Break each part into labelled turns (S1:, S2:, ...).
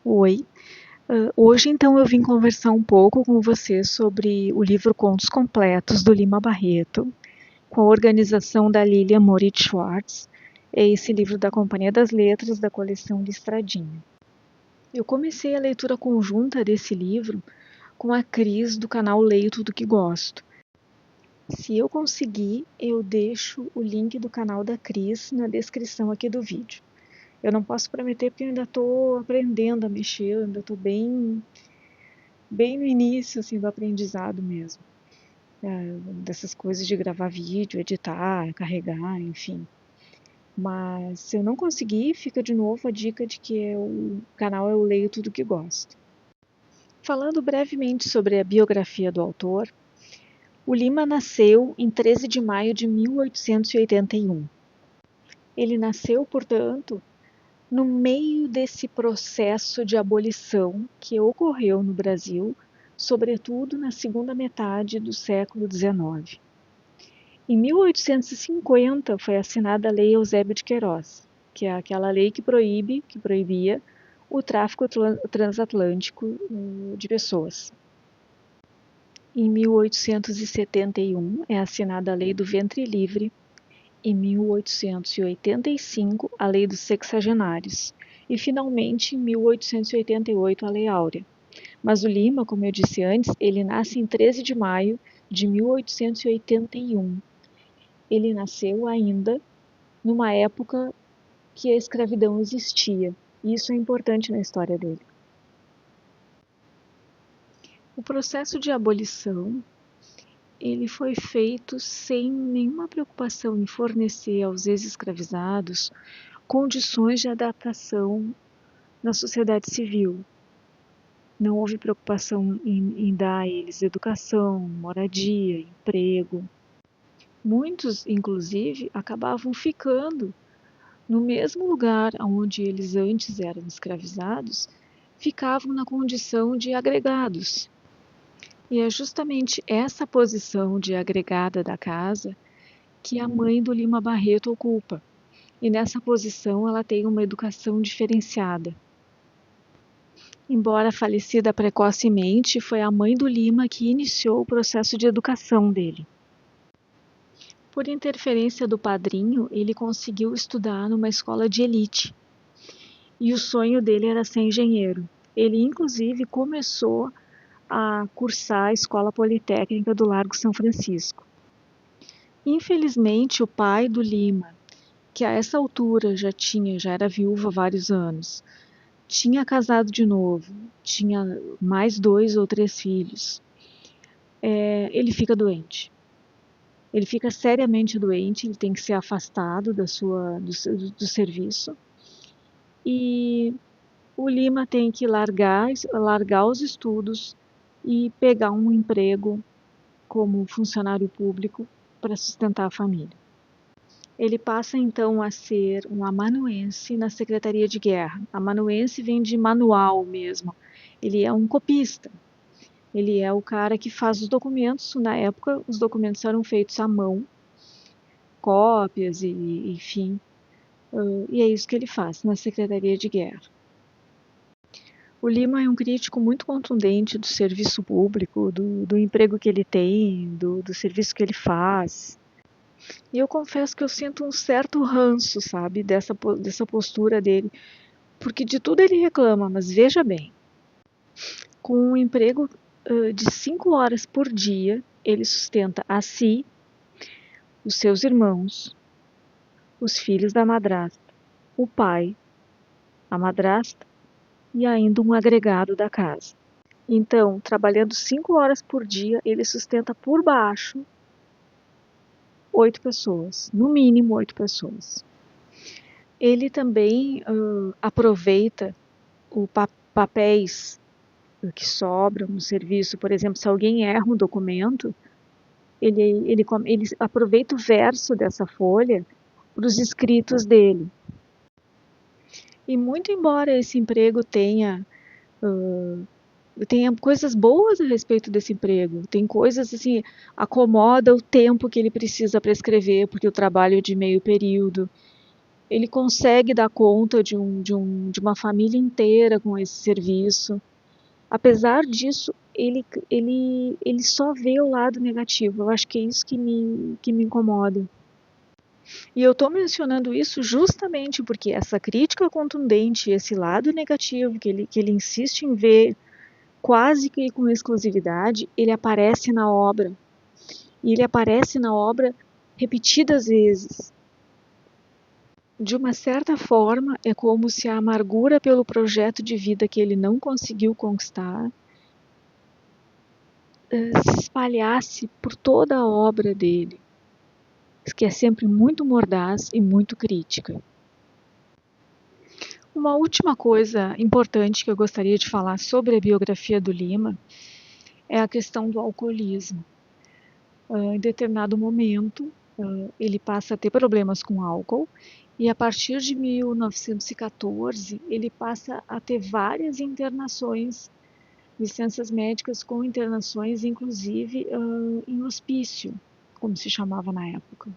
S1: Oi. Hoje, então, eu vim conversar um pouco com você sobre o livro Contos Completos, do Lima Barreto, com a organização da Lilia Moritz Schwartz. É esse livro da Companhia das Letras, da coleção Listradinha. Eu comecei a leitura conjunta desse livro com a Cris, do canal Leio Tudo Que Gosto. Se eu conseguir, eu deixo o link do canal da Cris na descrição aqui do vídeo. Eu não posso prometer porque eu ainda estou aprendendo a mexer, eu ainda estou bem no início assim, do aprendizado mesmo. Dessas coisas de gravar vídeo, editar, carregar, enfim. Mas se eu não conseguir, fica de novo a dica de que o canal Eu Leio Tudo Que Gosto. Falando brevemente sobre a biografia do autor, o Lima nasceu em 13 de maio de 1881. Ele nasceu, portanto, no meio desse processo de abolição que ocorreu no Brasil, sobretudo na segunda metade do século XIX. Em 1850 foi assinada a Lei Eusébio de Queiroz, que é aquela lei que proibia o tráfico transatlântico de pessoas. Em 1871 é assinada a Lei do Ventre Livre. Em 1885, a Lei dos Sexagenários. E, finalmente, em 1888, a Lei Áurea. Mas o Lima, como eu disse antes, ele nasce em 13 de maio de 1881. Ele nasceu ainda numa época que a escravidão existia. E isso é importante na história dele. O processo de abolição ele foi feito sem nenhuma preocupação em fornecer aos ex-escravizados condições de adaptação na sociedade civil. Não houve preocupação em dar a eles educação, moradia, emprego. Muitos, inclusive, acabavam ficando no mesmo lugar onde eles antes eram escravizados, ficavam na condição de agregados. E é justamente essa posição de agregada da casa que a mãe do Lima Barreto ocupa. E nessa posição ela tem uma educação diferenciada. Embora falecida precocemente, foi a mãe do Lima que iniciou o processo de educação dele. Por interferência do padrinho, ele conseguiu estudar numa escola de elite. E o sonho dele era ser engenheiro. Ele, inclusive, começou a cursar a Escola Politécnica do Largo São Francisco. Infelizmente, o pai do Lima, que a essa altura já era viúvo há vários anos, tinha casado de novo, tinha mais 2 ou 3 filhos, ele fica doente. Ele fica seriamente doente, ele tem que ser afastado do serviço. E o Lima tem que largar os estudos e pegar um emprego como funcionário público para sustentar a família. Ele passa então a ser um amanuense na Secretaria de Guerra. Amanuense vem de manual mesmo. Ele é um copista. Ele é o cara que faz os documentos. Na época, os documentos eram feitos à mão, cópias e enfim. E é isso que ele faz na Secretaria de Guerra. O Lima é um crítico muito contundente do serviço público, do emprego que ele tem, do serviço que ele faz. E eu confesso que eu sinto um certo ranço, sabe, dessa postura dele, porque de tudo ele reclama, mas veja bem, com um emprego de 5 horas por dia, ele sustenta a si, os seus irmãos, os filhos da madrasta, o pai, a madrasta e ainda um agregado da casa. Então, trabalhando 5 horas por dia, ele sustenta por baixo 8 pessoas, no mínimo 8 pessoas. Ele também aproveita os papéis que sobram no serviço. Por exemplo, se alguém erra um documento, ele aproveita o verso dessa folha para os escritos dele. E muito embora esse emprego tenha coisas boas a respeito desse emprego, tem coisas assim, acomoda o tempo que ele precisa para escrever, porque o trabalho é de meio período. Ele consegue dar conta de uma família inteira com esse serviço. Apesar disso, ele só vê o lado negativo. Eu acho que é isso que me incomoda. E eu estou mencionando isso justamente porque essa crítica contundente, esse lado negativo que ele insiste em ver quase que com exclusividade, ele aparece na obra. E ele aparece na obra repetidas vezes. De uma certa forma, é como se a amargura pelo projeto de vida que ele não conseguiu conquistar se espalhasse por toda a obra dele, que é sempre muito mordaz e muito crítica. Uma última coisa importante que eu gostaria de falar sobre a biografia do Lima é a questão do alcoolismo. Em determinado momento, ele passa a ter problemas com álcool e a partir de 1914 ele passa a ter várias internações, licenças médicas com internações, inclusive em hospício, como se chamava na época.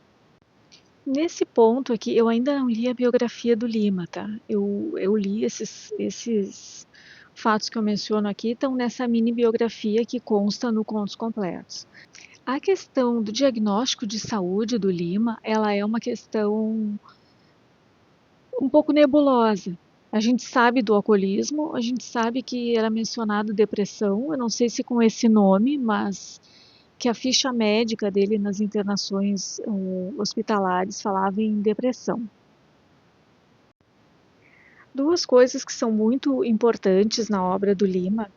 S1: Nesse ponto aqui, eu ainda não li a biografia do Lima, tá? Eu li esses fatos que eu menciono aqui, estão nessa mini biografia que consta no Contos Completos. A questão do diagnóstico de saúde do Lima, ela é uma questão um pouco nebulosa. A gente sabe do alcoolismo, a gente sabe que era mencionado depressão, eu não sei se com esse nome, mas que a ficha médica dele nas internações hospitalares falava em depressão. Duas coisas que são muito importantes na obra do Lima,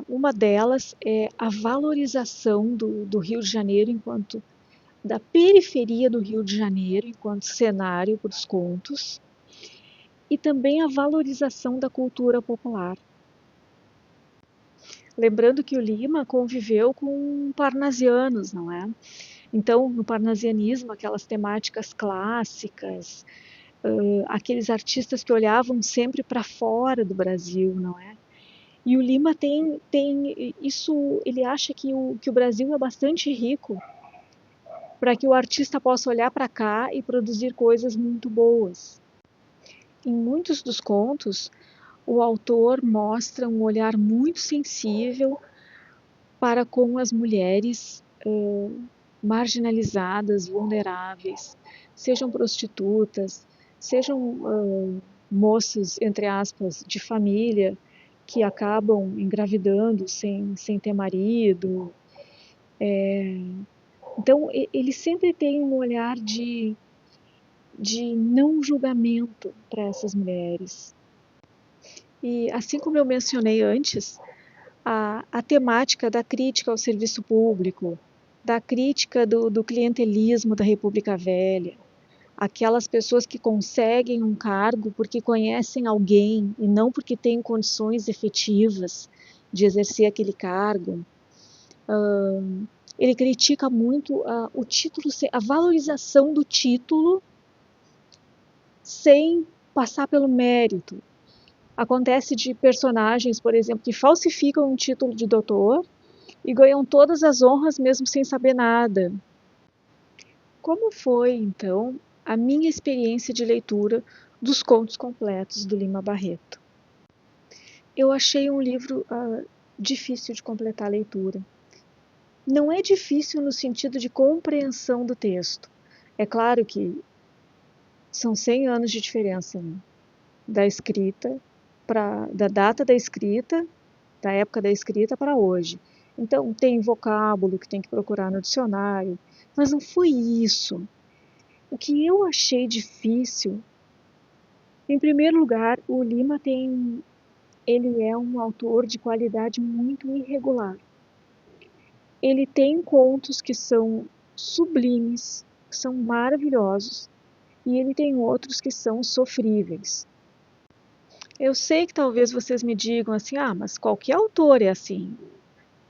S1: uma delas é a valorização do Rio de Janeiro enquanto da periferia do Rio de Janeiro enquanto cenário para os contos e também a valorização da cultura popular. Lembrando que o Lima conviveu com parnasianos, não é? Então, no parnasianismo, aquelas temáticas clássicas, aqueles artistas que olhavam sempre para fora do Brasil, não é? E o Lima tem isso, ele acha que o Brasil é bastante rico para que o artista possa olhar para cá e produzir coisas muito boas. Em muitos dos contos, o autor mostra um olhar muito sensível para com as mulheres marginalizadas, vulneráveis, sejam prostitutas, sejam moças, entre aspas, de família, que acabam engravidando sem ter marido. Então, ele sempre tem um olhar de não julgamento para essas mulheres. E assim como eu mencionei antes, a temática da crítica ao serviço público, da crítica do clientelismo da República Velha, aquelas pessoas que conseguem um cargo porque conhecem alguém e não porque têm condições efetivas de exercer aquele cargo. Ele critica muito o título, a valorização do título sem passar pelo mérito. Acontece de personagens, por exemplo, que falsificam um título de doutor e ganham todas as honras mesmo sem saber nada. Como foi, então, a minha experiência de leitura dos Contos Completos do Lima Barreto? Eu achei um livro difícil de completar a leitura. Não é difícil no sentido de compreensão do texto. É claro que são 100 anos de diferença, né? Da escrita, da data da escrita, da época da escrita para hoje. Então, tem vocábulo que tem que procurar no dicionário, mas não foi isso. O que eu achei difícil, em primeiro lugar, o Lima ele é um autor de qualidade muito irregular. Ele tem contos que são sublimes, que são maravilhosos, e ele tem outros que são sofríveis. Eu sei que talvez vocês me digam assim, mas qualquer autor é assim.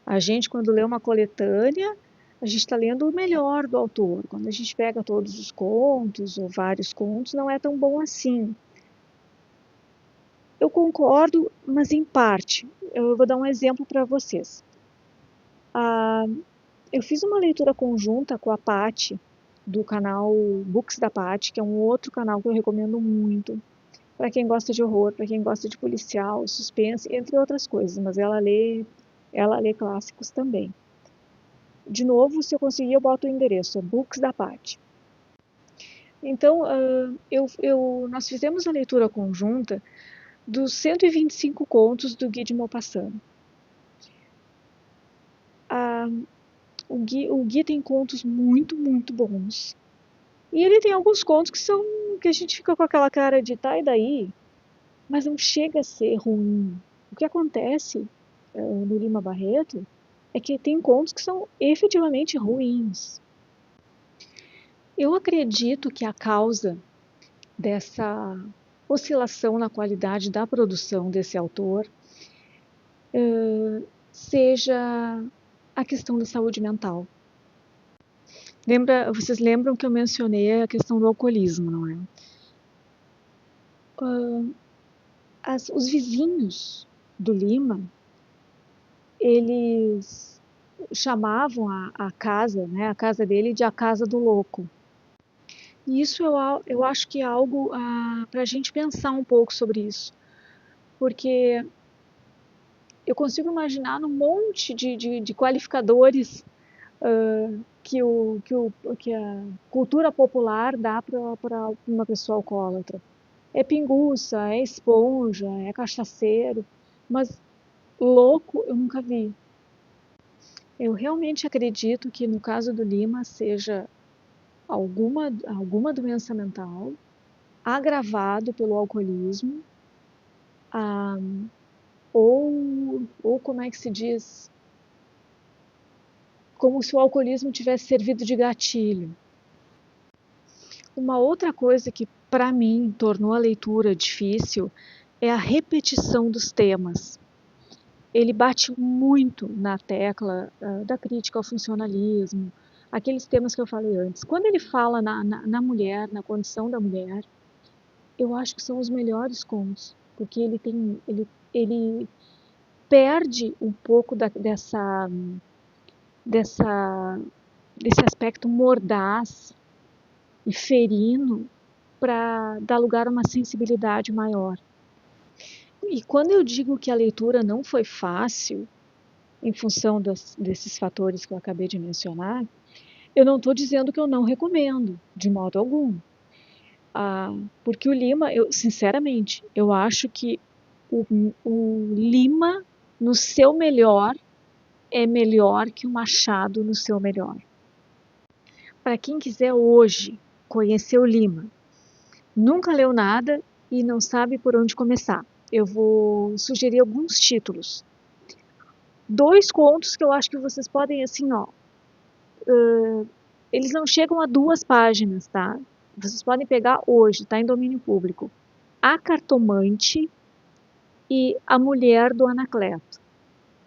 S1: A gente, quando lê uma coletânea, a gente está lendo o melhor do autor. Quando a gente pega todos os contos ou vários contos, não é tão bom assim. Eu concordo, mas em parte. Eu vou dar um exemplo para vocês. Eu fiz uma leitura conjunta com a Paty do canal Books da Paty, que é um outro canal que eu recomendo muito para quem gosta de horror, para quem gosta de policial, suspense, entre outras coisas, mas ela lê clássicos também. De novo, se eu conseguir, eu boto o endereço, é Books da Paty. Então, nós fizemos a leitura conjunta dos 125 contos do Guy de Maupassant. O Gui tem contos muito, muito bons. E ele tem alguns contos que a gente fica com aquela cara de tá e daí, mas não chega a ser ruim. O que acontece no Lima Barreto é que tem contos que são efetivamente ruins. Eu acredito que a causa dessa oscilação na qualidade da produção desse autor seja a questão da saúde mental. Vocês lembram que eu mencionei a questão do alcoolismo, não é? Os vizinhos do Lima, eles chamavam a casa, né, a casa dele de a casa do louco. E isso eu acho que é algo para a gente pensar um pouco sobre isso. Porque eu consigo imaginar um monte de qualificadores que a cultura popular dá para uma pessoa alcoólatra. É pinguça, é esponja, é cachaceiro, mas louco eu nunca vi. Eu realmente acredito que no caso do Lima seja alguma doença mental agravado pelo alcoolismo, ah, ou como é que se diz? Como se o alcoolismo tivesse servido de gatilho. Uma outra coisa que, para mim, tornou a leitura difícil é a repetição dos temas. Ele bate muito na tecla da crítica ao funcionalismo, aqueles temas que eu falei antes. Quando ele fala na mulher, na condição da mulher, eu acho que são os melhores contos, porque ele perde um pouco dessa, desse aspecto mordaz e ferino para dar lugar a uma sensibilidade maior. E quando eu digo que a leitura não foi fácil, em função desses fatores que eu acabei de mencionar, eu não estou dizendo que eu não recomendo, de modo algum. Porque o Lima, sinceramente, eu acho que o Lima, no seu melhor, é melhor que o Machado no seu melhor. Para quem quiser hoje conhecer o Lima, nunca leu nada e não sabe por onde começar, eu vou sugerir alguns títulos. 2 contos que eu acho que vocês podem, assim, eles não chegam a 2 páginas, tá? Vocês podem pegar hoje, tá em domínio público. A Cartomante e A Mulher do Anacleto.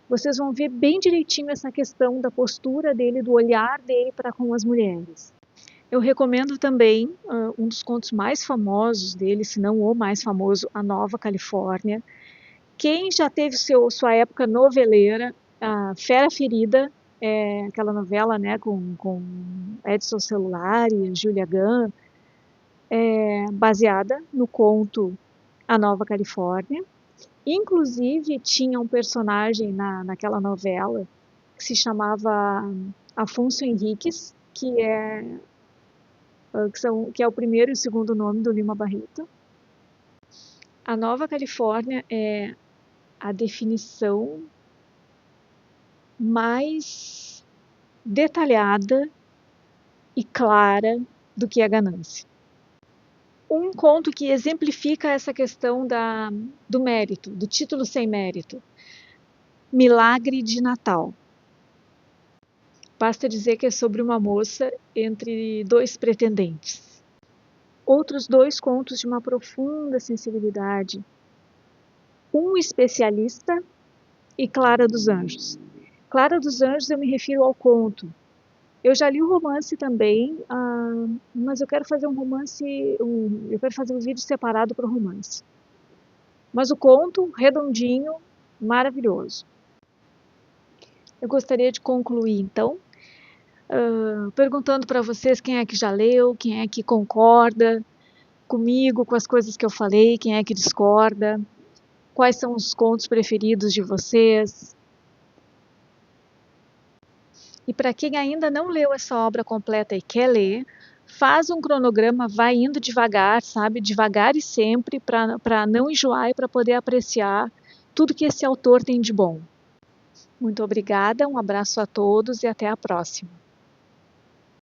S1: Vocês vão ver bem direitinho essa questão da postura dele, do olhar dele para com as mulheres. Eu recomendo também um dos contos mais famosos dele, se não o mais famoso, A Nova Califórnia. Quem já teve sua época noveleira, a Fera Ferida, aquela novela, né, com Edson Celulari, Julia Gunn, baseada no conto A Nova Califórnia. Inclusive, tinha um personagem naquela novela que se chamava Afonso Henriques, que é o primeiro e o segundo nome do Lima Barreto. A Nova Califórnia é a definição mais detalhada e clara do que a ganância. Um conto que exemplifica essa questão do mérito, do título sem mérito. Milagre de Natal. Basta dizer que é sobre uma moça entre 2 pretendentes. Outros 2 contos de uma profunda sensibilidade. Um Especialista e Clara dos Anjos. Clara dos Anjos eu me refiro ao conto. Eu já li o romance também, mas eu quero fazer eu quero fazer um vídeo separado para o romance. Mas o conto, redondinho, maravilhoso. Eu gostaria de concluir, então, perguntando para vocês quem é que já leu, quem é que concorda comigo, com as coisas que eu falei, quem é que discorda, quais são os contos preferidos de vocês. E para quem ainda não leu essa obra completa e quer ler, faz um cronograma, vai indo devagar, sabe? Devagar e sempre, para não enjoar e para poder apreciar tudo que esse autor tem de bom. Muito obrigada, um abraço a todos e até a próxima.